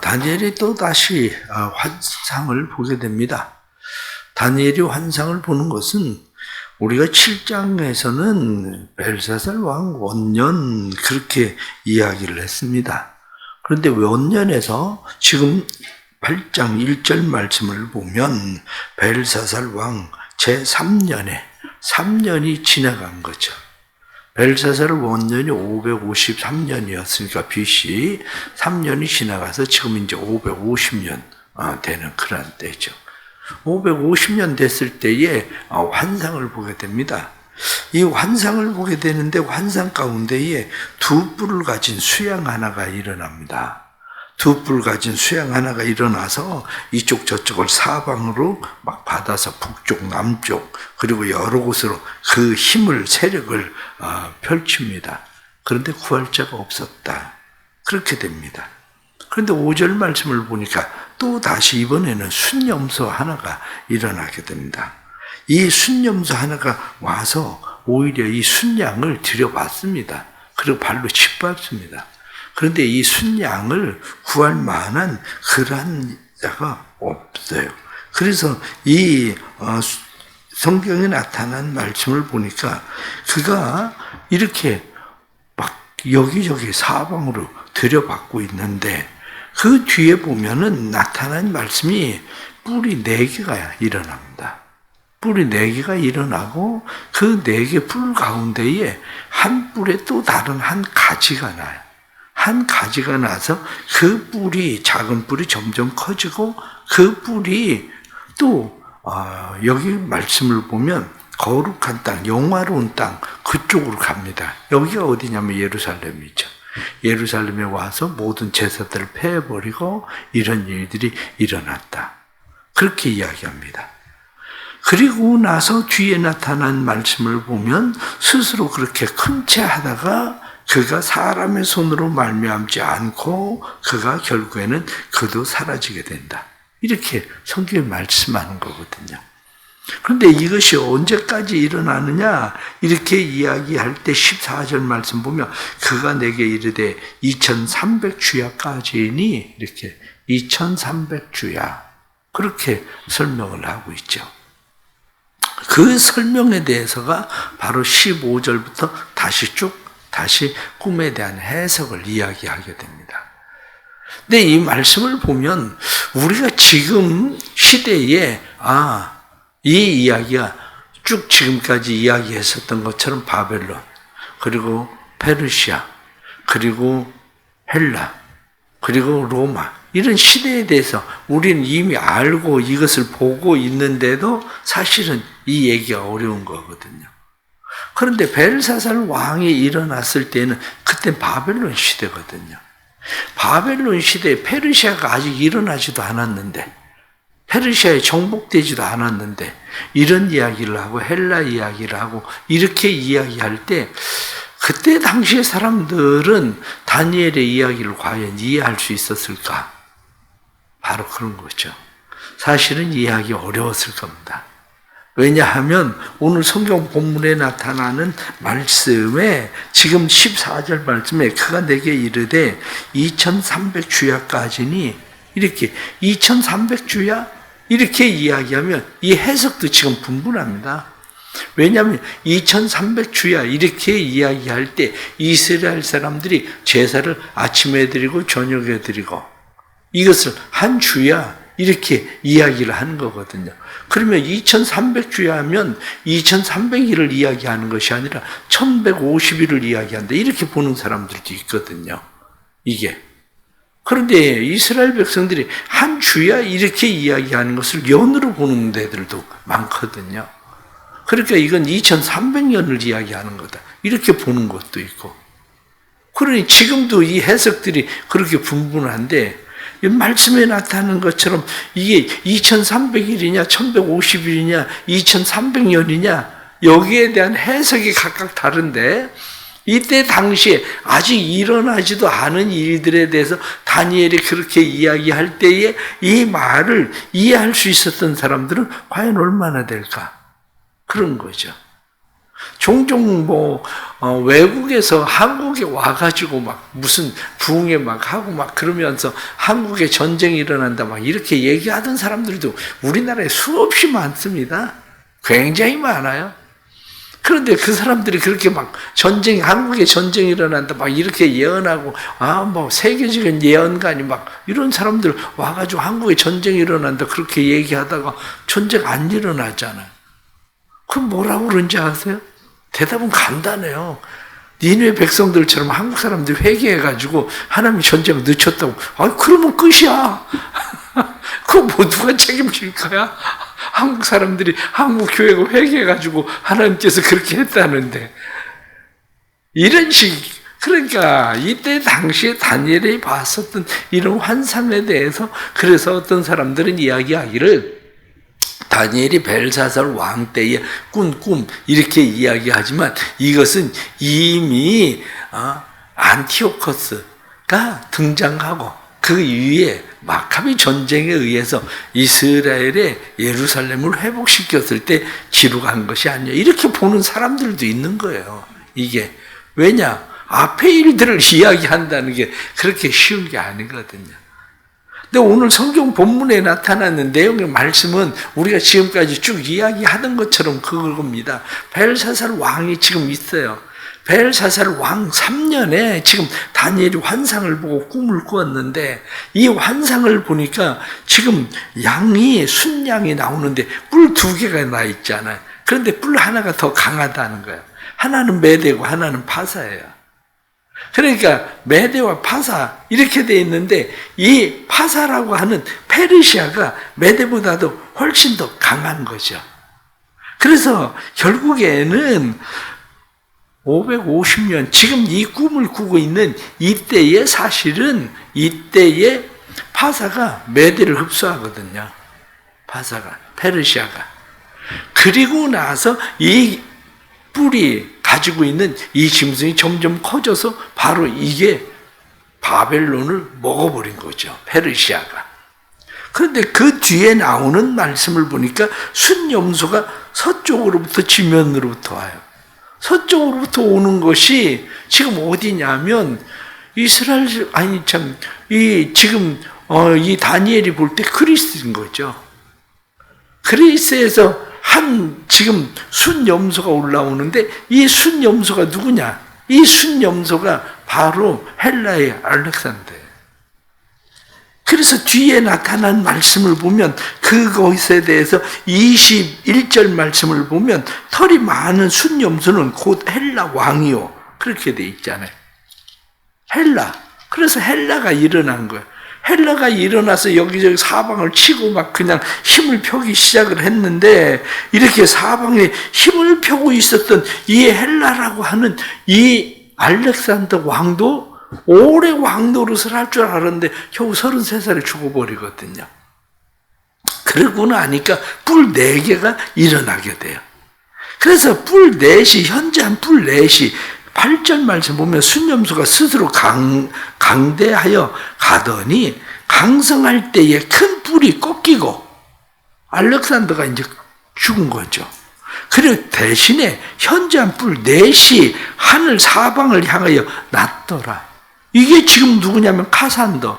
다니엘이 또 다시 환상을 보게 됩니다. 다니엘이 환상을 보는 것은 우리가 7장에서는 벨사살 왕 원년 그렇게 이야기를 했습니다. 그런데 원년에서 지금 8장 1절 말씀을 보면 벨사살 왕 제3년에 3년이 지나간 거죠. 벨사살 원년이 553년이었으니까 BC 3년이 지나가서 지금 이제 550년 되는 그런 때죠. 550년 됐을 때에 환상을 보게 됩니다. 이 환상을 보게 되는데 환상 가운데에 두 뿔을 가진 수양 하나가 일어납니다. 두 뿔 가진 수양 하나가 일어나서 이쪽 저쪽을 사방으로 막 받아서 북쪽 남쪽 그리고 여러 곳으로 그 힘을 세력을 펼칩니다. 그런데 구할 자가 없었다. 그렇게 됩니다. 그런데 5절 말씀을 보니까 또 다시 이번에는 순염소 하나가 일어나게 됩니다. 이 순염소 하나가 와서 오히려 이 순양을 들여받습니다. 그리고 발로 짓밟습니다. 그런데 이 순양을 구할 만한 그러한 자가 없어요. 그래서 이 성경에 나타난 말씀을 보니까 그가 이렇게 막 여기저기 사방으로 들여받고 있는데 그 뒤에 보면은 나타난 말씀이 뿔이 4개가 일어납니다. 뿔이 4개가 일어나고 그 4개 뿔 가운데에 한 뿔에 또 다른 한 가지가 나요. 한 가지가 나서 그 뿔이 작은 뿔이 점점 커지고 그 뿔이 또 여기 말씀을 보면 거룩한 땅, 영화로운 땅 그쪽으로 갑니다. 여기가 어디냐면 예루살렘이죠. 예루살렘에 와서 모든 제사들을 폐해버리고 이런 일들이 일어났다. 그렇게 이야기합니다. 그리고 나서 뒤에 나타난 말씀을 보면 스스로 그렇게 큰 채 하다가 그가 사람의 손으로 말미암지 않고 그가 결국에는 그도 사라지게 된다. 이렇게 성경이 말씀하는 거거든요. 그런데 이것이 언제까지 일어나느냐 이렇게 이야기할 때 14절 말씀 보면 그가 내게 이르되 2300주야까지니 이렇게 2300주야 그렇게 설명을 하고 있죠. 그 설명에 대해서가 바로 15절부터 다시 꿈에 대한 해석을 이야기하게 됩니다. 근데 이 말씀을 보면 우리가 지금 시대에 이 이야기가 쭉 지금까지 이야기했었던 것처럼 바벨론, 그리고 페르시아, 그리고 헬라, 그리고 로마 이런 시대에 대해서 우리는 이미 알고 이것을 보고 있는데도 사실은 이 얘기가 어려운 거거든요. 그런데 벨사살 왕이 일어났을 때는 그때 바벨론 시대거든요. 바벨론 시대에 페르시아가 아직 일어나지도 않았는데 페르시아에 정복되지도 않았는데 이런 이야기를 하고 헬라 이야기를 하고 이렇게 이야기할 때 그때 당시의 사람들은 다니엘의 이야기를 과연 이해할 수 있었을까? 바로 그런 거죠. 사실은 이해하기 어려웠을 겁니다. 왜냐하면 오늘 성경 본문에 나타나는 말씀에 지금 14절 말씀에 그가 내게 이르되 2300주야까지니 이렇게 2300주야? 이렇게 이야기하면 이 해석도 지금 분분합니다. 왜냐하면 2300주야 이렇게 이야기할 때 이스라엘 사람들이 제사를 아침에 드리고 저녁에 드리고 이것을 한 주야 이렇게 이야기를 하는 거거든요. 그러면 2300주야 하면 2300일을 이야기하는 것이 아니라 1150일을 이야기한다. 이렇게 보는 사람들도 있거든요. 이게. 그런데 이스라엘 백성들이 한 주야 이렇게 이야기하는 것을 연으로 보는 데들도 많거든요. 그러니까 이건 2300년을 이야기하는 거다. 이렇게 보는 것도 있고. 그러니 지금도 이 해석들이 그렇게 분분한데 말씀에 나타나는 것처럼 이게 2300일이냐 1150일이냐 2300년이냐 여기에 대한 해석이 각각 다른데 이때 당시에 아직 일어나지도 않은 일들에 대해서 다니엘이 그렇게 이야기할 때에 이 말을 이해할 수 있었던 사람들은 과연 얼마나 될까? 그런 거죠. 종종 외국에서 한국에 와가지고 막 무슨 부흥회 막 하고 막 그러면서 한국에 전쟁이 일어난다 막 이렇게 얘기하던 사람들도 우리나라에 수없이 많습니다. 굉장히 많아요. 그런데 그 사람들이 그렇게 막 한국에 전쟁이 일어난다 막 이렇게 예언하고, 세계적인 예언가니 막 이런 사람들 와가지고 한국에 전쟁이 일어난다 그렇게 얘기하다가 전쟁 안 일어나잖아요. 그럼 뭐라고 그런지 아세요? 대답은 간단해요. 니네 백성들처럼 한국 사람들이 회개해가지고 하나님이 전쟁을 늦췄다고. 그러면 끝이야. 그거 누가 책임질 거야? 한국 사람들이, 한국 교회가 회개해가지고 하나님께서 그렇게 했다는데. 이런 그러니까 이때 당시에 다니엘이 봤었던 이런 환상에 대해서 그래서 어떤 사람들은 이야기하기를 다니엘이 벨사살 왕 때에 꾼 꿈 이렇게 이야기하지만 이것은 이미 안티오코스가 등장하고 그 위에 마카비 전쟁에 의해서 이스라엘의 예루살렘을 회복시켰을 때 지루한 것이 아니냐 이렇게 보는 사람들도 있는 거예요. 이게 왜냐? 앞의 일들을 이야기한다는 게 그렇게 쉬운 게 아니거든요. 근데 오늘 성경 본문에 나타나는 내용의 말씀은 우리가 지금까지 쭉 이야기하던 것처럼 그겁니다. 벨사살 왕이 지금 있어요. 벨사살 왕 3년에 지금 다니엘이 환상을 보고 꿈을 꾸었는데 이 환상을 보니까 지금 순양이 나오는데 뿔 2개가 나 있잖아요. 그런데 뿔 하나가 더 강하다는 거예요. 하나는 메대고 하나는 파사예요. 그러니까 메대와 파사 이렇게 돼 있는데 이 파사라고 하는 페르시아가 메대보다도 훨씬 더 강한 거죠. 그래서 결국에는 550년 지금 이 꿈을 꾸고 있는 이때에 사실은 이때에 파사가 메대를 흡수하거든요. 파사가 페르시아가. 그리고 나서 이 뿔이 가지고 있는 이 짐승이 점점 커져서 바로 이게 바벨론을 먹어버린 거죠. 페르시아가. 그런데 그 뒤에 나오는 말씀을 보니까 순염소가 서쪽으로부터 지면으로부터 와요. 서쪽으로부터 오는 것이 지금 어디냐면 이 다니엘이 볼 때 그리스인 거죠. 그리스에서 지금 순염소가 올라오는데 이 순염소가 누구냐? 이 순염소가 바로 헬라의 알렉산더예요. 그래서 뒤에 나타난 말씀을 보면 그것에 대해서 21절 말씀을 보면 털이 많은 순염소는 곧 헬라 왕이요. 그렇게 돼 있잖아요. 헬라. 그래서 헬라가 일어난 거예요. 헬라가 일어나서 여기저기 사방을 치고 막 그냥 힘을 펴기 시작을 했는데 이렇게 사방에 힘을 펴고 있었던 이 헬라라고 하는 이 알렉산더 왕도 오래 왕 노릇을 할 줄 알았는데 겨우 33살에 죽어버리거든요. 그러고 나니까 뿔 4개가 일어나게 돼요. 그래서 뿔 4이 현재한 뿔 4이 8절 말씀 보면 순염소가 스스로 강대하여 가더니 강성할 때에 큰 뿔이 꺾이고 알렉산더가 이제 죽은 거죠. 그리고 대신에 현재한 뿔 4이 하늘 사방을 향하여 났더라. 이게 지금 누구냐면 카산더,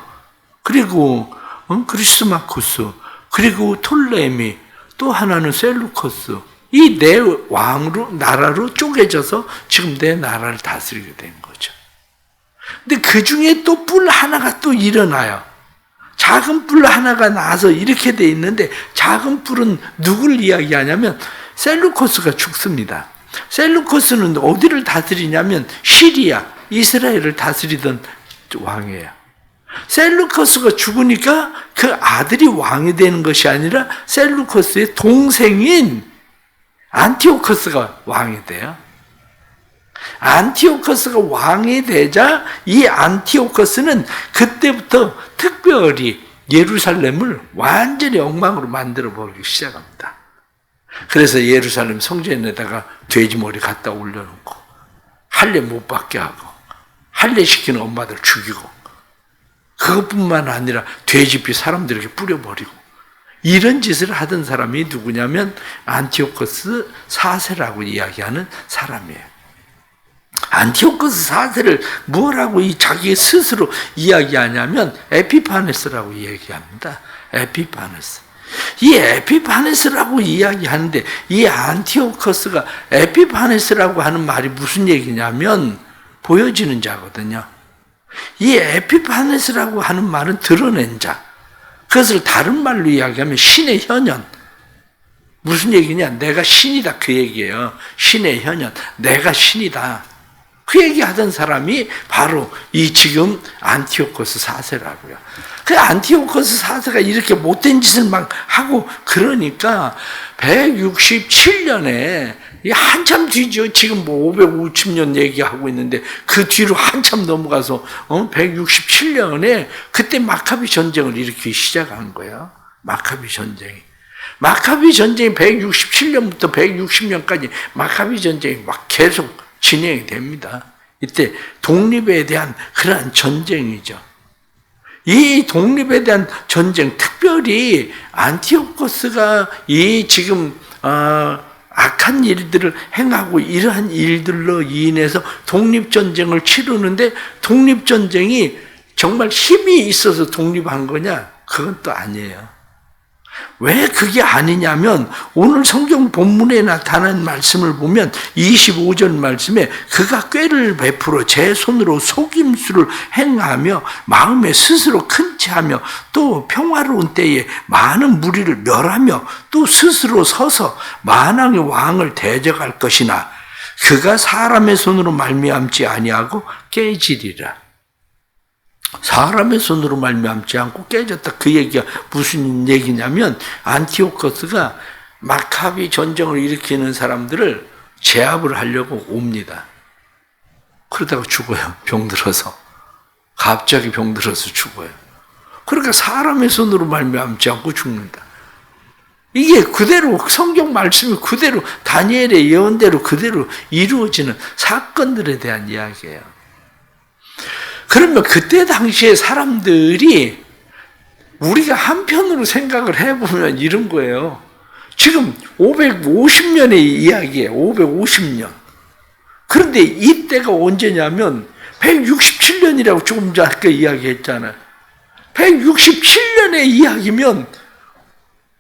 그리고 그리스마쿠스, 그리고 톨레미, 또 하나는 셀루커스. 이 네 나라로 쪼개져서 지금 내 나라를 다스리게 된 거죠. 근데 그 중에 또 뿔 하나가 또 일어나요. 작은 뿔 하나가 나서 이렇게 돼 있는데 작은 뿔은 누구를 이야기하냐면 셀루코스가 죽습니다. 셀루코스는 어디를 다스리냐면 시리아, 이스라엘을 다스리던 왕이에요. 셀루코스가 죽으니까 그 아들이 왕이 되는 것이 아니라 셀루코스의 동생인 안티오코스가 왕이 돼요. 안티오코스가 왕이 되자 이 안티오코스는 그때부터 특별히 예루살렘을 완전히 엉망으로 만들어 버리기 시작합니다. 그래서 예루살렘 성전에다가 돼지머리 갖다 올려놓고 할례 못 받게 하고 할례 시키는 엄마들 죽이고 그것뿐만 아니라 돼지피 사람들에게 뿌려버리고 이런 짓을 하던 사람이 누구냐면 안티오코스 4세라고 이야기하는 사람이에요. 안티오코스 4세를 뭐라고 자기 스스로 이야기하냐면 에피파네스라고 이야기합니다. 에피파네스. 이 에피파네스라고 이야기하는데 이 안티오코스가 에피파네스라고 하는 말이 무슨 얘기냐면 보여지는 자거든요. 이 에피파네스라고 하는 말은 드러낸 자. 그것을 다른 말로 이야기하면 신의 현현. 무슨 얘기냐? 내가 신이다 그 얘기예요. 신의 현현. 내가 신이다. 그 얘기하던 사람이 바로 이 지금 안티오코스 4세라고요. 그 안티오코스 4세가 이렇게 못된 짓을 막 하고 그러니까 167년에 한참 뒤죠. 지금 뭐 550년 얘기하고 있는데 그 뒤로 한참 넘어가서 167년에 그때 마카비 전쟁을 일으키기 시작한 거예요. 마카비 전쟁이. 마카비 전쟁이 167년부터 160년까지 마카비 전쟁이 막 계속 진행이 됩니다. 이때 독립에 대한 그러한 전쟁이죠. 이 독립에 대한 전쟁, 특별히 안티오코스가 이 지금 악한 일들을 행하고 이러한 일들로 인해서 독립전쟁을 치르는데 독립전쟁이 정말 힘이 있어서 독립한 거냐? 그건 또 아니에요. 왜 그게 아니냐면 오늘 성경 본문에 나타난 말씀을 보면 25절 말씀에 그가 꾀를 베풀어 제 손으로 속임수를 행하며 마음에 스스로 큰 체하며 또 평화로운 때에 많은 무리를 멸하며 또 스스로 서서 만왕의 왕을 대적할 것이나 그가 사람의 손으로 말미암지 아니하고 깨지리라. 사람의 손으로 말미암지 않고 깨졌다. 그 얘기가 무슨 얘기냐면 안티오코스가 마카비 전쟁을 일으키는 사람들을 제압을 하려고 옵니다. 그러다가 죽어요. 병들어서. 갑자기 병들어서 죽어요. 그러니까 사람의 손으로 말미암지 않고 죽는다. 이게 그대로 성경 말씀이 그대로 다니엘의 예언대로 그대로 이루어지는 사건들에 대한 이야기예요. 그러면 그때 당시에 사람들이 우리가 한편으로 생각을 해보면 이런 거예요. 지금 550년의 이야기예요. 550년. 그런데 이때가 언제냐면 167년이라고 조금 전에 이야기했잖아요. 167년의 이야기면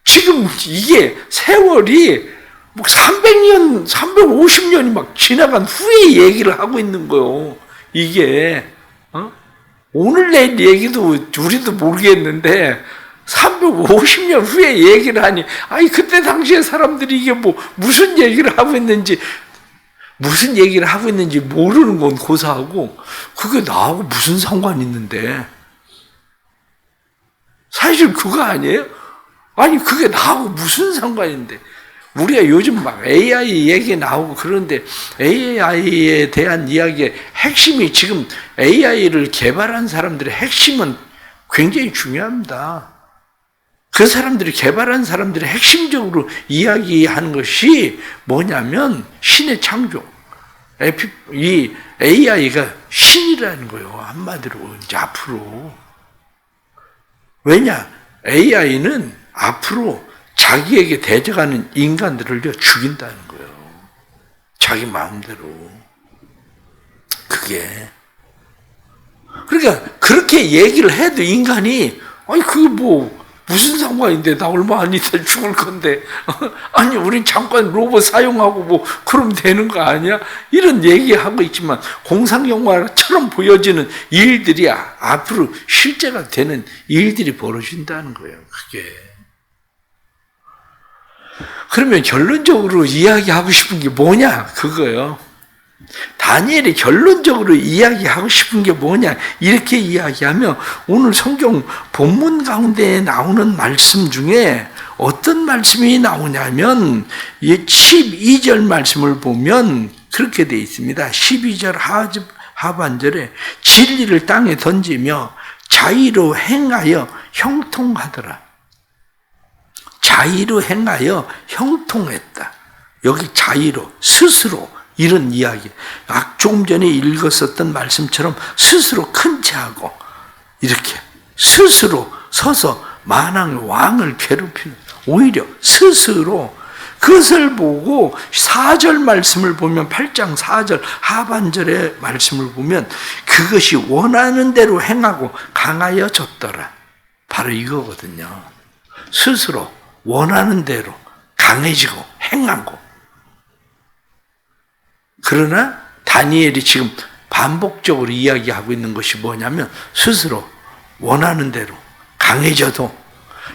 지금 이게 세월이 뭐 300년, 350년이 막 지나간 후에 얘기를 하고 있는 거예요. 이게 오늘 내 얘기도 우리도 모르겠는데 350년 후에 얘기를 하니 아니 그때 당시에 사람들이 이게 뭐 무슨 얘기를 하고 있는지 모르는 건 고사하고 그게 나하고 무슨 상관이 있는데 사실 그거 아니에요? 아니 그게 나하고 무슨 상관인데 우리가 요즘 막 AI 얘기 나오고 그런데 AI에 대한 이야기의 핵심이 지금 AI를 개발한 사람들의 핵심은 굉장히 중요합니다. 그 사람들이 개발한 사람들이 핵심적으로 이야기하는 것이 뭐냐면 신의 창조. 이 AI가 신이라는 거예요. 한마디로 이제 앞으로. 왜냐? AI는 앞으로 자기에게 대적하는 인간들을 죽인다는 거예요. 자기 마음대로. 그게. 그러니까 그렇게 얘기를 해도 인간이 아니 그게 뭐 무슨 상관인데 나 얼마 안 있다 죽을 건데 아니 우린 잠깐 로봇 사용하고 뭐 그러면 되는 거 아니야? 이런 얘기하고 있지만 공상영화처럼 보여지는 일들이 앞으로 실제가 되는 일들이 벌어진다는 거예요. 그게. 그러면 결론적으로 이야기하고 싶은 게 뭐냐? 그거예요. 다니엘이 결론적으로 이야기하고 싶은 게 뭐냐? 이렇게 이야기하면 오늘 성경 본문 가운데 나오는 말씀 중에 어떤 말씀이 나오냐면 12절 말씀을 보면 그렇게 되어 있습니다. 12절 하반절에 진리를 땅에 던지며 자의로 행하여 형통하더라. 자의로 행하여 형통했다. 여기 자의로, 스스로 이런 이야기. 조금 전에 읽었었던 말씀처럼 스스로 큰 체하고 이렇게 스스로 서서 만왕의 왕을 괴롭히는, 오히려 스스로 그것을 보고 4절 말씀을 보면, 8장 4절 하반절의 말씀을 보면 그것이 원하는 대로 행하고 강하여졌더라. 바로 이거거든요. 스스로 원하는 대로 강해지고 행하고. 그러나 다니엘이 지금 반복적으로 이야기하고 있는 것이 뭐냐면, 스스로 원하는 대로 강해져도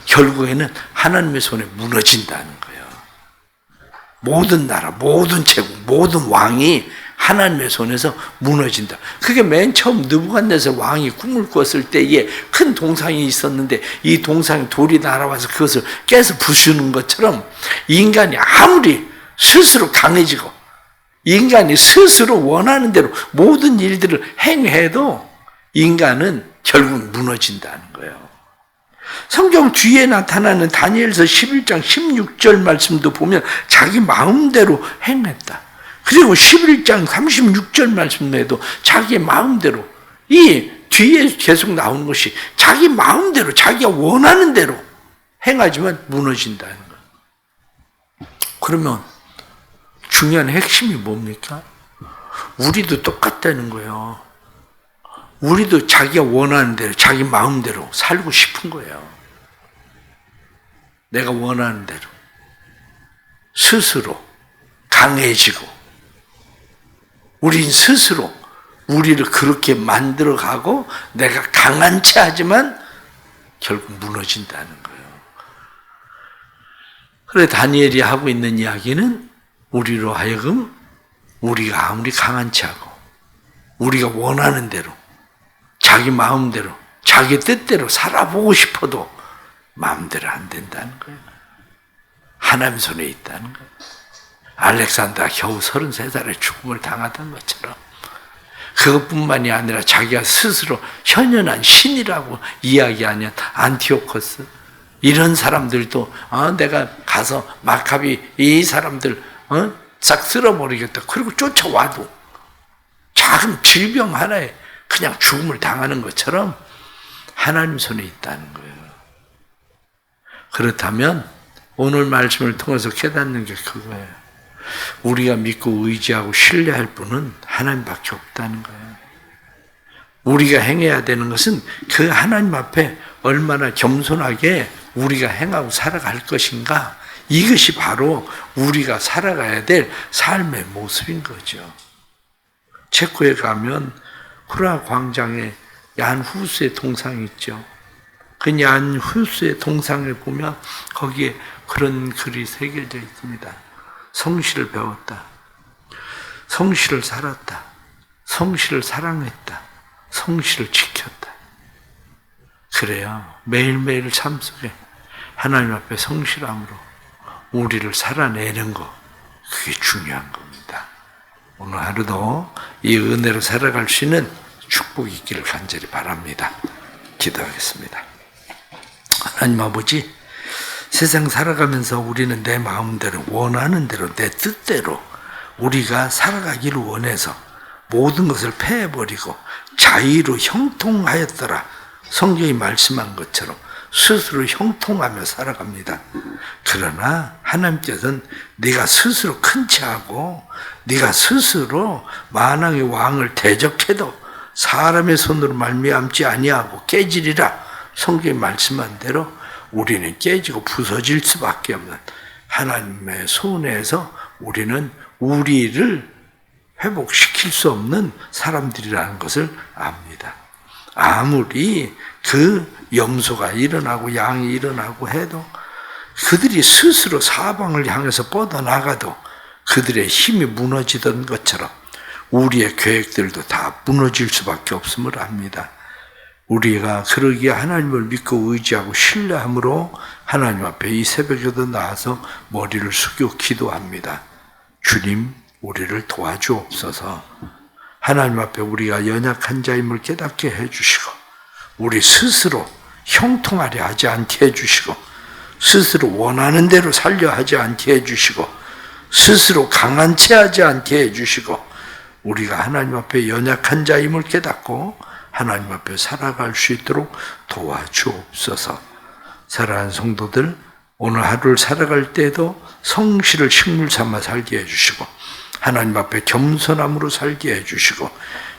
결국에는 하나님의 손에 무너진다는 거예요. 모든 나라, 모든 제국, 모든 왕이 하나님의 손에서 무너진다. 그게 맨 처음 느부갓네살 왕이 꿈을 꿨을 때에 큰 동상이 있었는데, 이 동상에 돌이 날아와서 그것을 깨서 부수는 것처럼, 인간이 아무리 스스로 강해지고 인간이 스스로 원하는 대로 모든 일들을 행해도 인간은 결국 무너진다는 거예요. 성경 뒤에 나타나는 다니엘서 11장 16절 말씀도 보면 자기 마음대로 행했다. 그리고 11장 36절 말씀에도 자기 마음대로, 이 뒤에 계속 나오는 것이 자기 마음대로, 자기가 원하는 대로 행하지만 무너진다는 거예요. 그러면 중요한 핵심이 뭡니까? 우리도 똑같다는 거예요. 우리도 자기가 원하는 대로, 자기 마음대로 살고 싶은 거예요. 내가 원하는 대로 스스로 강해지고, 우린 스스로 우리를 그렇게 만들어가고 내가 강한 채 하지만 결국 무너진다는 거예요. 그래 다니엘이 하고 있는 이야기는 우리로 하여금 우리가 아무리 강한 채 하고 우리가 원하는 대로 자기 마음대로 자기 뜻대로 살아보고 싶어도 마음대로 안 된다는 거예요. 하나님 손에 있다는 거예요. 알렉산더가 겨우 33살에 죽음을 당하던 것처럼, 그것뿐만이 아니라 자기가 스스로 현연한 신이라고 이야기하는 안티오코스, 이런 사람들도 내가 가서 마카비 이 사람들 싹 쓸어버리겠다. 그리고 쫓아와도 작은 질병 하나에 그냥 죽음을 당하는 것처럼 하나님 손에 있다는 거예요. 그렇다면 오늘 말씀을 통해서 깨닫는 게 그거예요. 우리가 믿고 의지하고 신뢰할 분은 하나님밖에 없다는 거예요. 우리가 행해야 되는 것은 그 하나님 앞에 얼마나 겸손하게 우리가 행하고 살아갈 것인가, 이것이 바로 우리가 살아가야 될 삶의 모습인 거죠. 체코에 가면 프라하 광장에 얀 후스의 동상이 있죠. 그 얀 후스의 동상을 보면 거기에 그런 글이 새겨져 있습니다. 성실을 배웠다. 성실을 살았다. 성실을 사랑했다. 성실을 지켰다. 그래요. 매일매일 삶 속에 하나님 앞에 성실함으로 우리를 살아내는 것, 그게 중요한 겁니다. 오늘 하루도 이 은혜로 살아갈 수 있는 축복이 있기를 간절히 바랍니다. 기도하겠습니다. 하나님 아버지, 세상 살아가면서 우리는 내 마음대로, 원하는 대로, 내 뜻대로 우리가 살아가기를 원해서 모든 것을 패해버리고 자의로 형통하였더라. 성경이 말씀한 것처럼 스스로 형통하며 살아갑니다. 그러나 하나님께서는 네가 스스로 큰 체하고 네가 스스로 만왕의 왕을 대적해도 사람의 손으로 말미암지 아니하고 깨지리라. 성경이 말씀한 대로 우리는 깨지고 부서질 수밖에 없는 하나님의 손에서 우리는 우리를 회복시킬 수 없는 사람들이라는 것을 압니다. 아무리 그 염소가 일어나고 양이 일어나고 해도 그들이 스스로 사방을 향해서 뻗어나가도 그들의 힘이 무너지던 것처럼 우리의 계획들도 다 무너질 수밖에 없음을 압니다. 우리가 그러기에 하나님을 믿고 의지하고 신뢰함으로 하나님 앞에 이 새벽에도 나와서 머리를 숙여 기도합니다. 주님, 우리를 도와주옵소서. 하나님 앞에 우리가 연약한 자임을 깨닫게 해주시고 우리 스스로 형통하려 하지 않게 해주시고 스스로 원하는 대로 살려 하지 않게 해주시고 스스로 강한 채 하지 않게 해주시고 우리가 하나님 앞에 연약한 자임을 깨닫고 하나님 앞에 살아갈 수 있도록 도와주옵소서. 사랑하는 성도들, 오늘 하루를 살아갈 때에도 성실을 식물 삼아 살게 해주시고 하나님 앞에 겸손함으로 살게 해주시고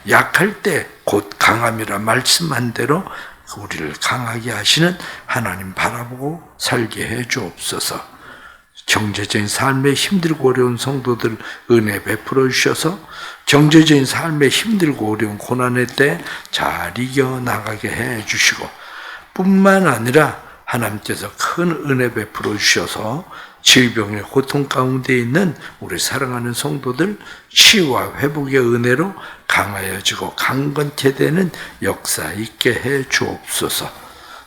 약할 때 곧 강함이라 말씀한 대로 우리를 강하게 하시는 하나님 바라보고 살게 해 주옵소서. 경제적인 삶에 힘들고 어려운 성도들 은혜 베풀어 주셔서 경제적인 삶에 힘들고 어려운 고난의 때 잘 이겨나가게 해 주시고 뿐만 아니라 하나님께서 큰 은혜 베풀어 주셔서 질병의 고통 가운데 있는 우리 사랑하는 성도들 치유와 회복의 은혜로 강하여지고 강건케 되는 역사 있게 해 주옵소서.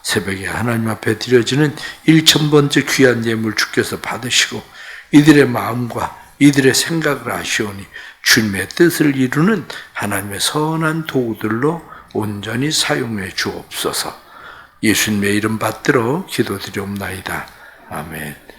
새벽에 하나님 앞에 드려지는 1000번째 귀한 예물 주께서 받으시고 이들의 마음과 이들의 생각을 아시오니 주님의 뜻을 이루는 하나님의 선한 도구들로 온전히 사용해 주옵소서. 예수님의 이름 받들어 기도드리옵나이다. 아멘.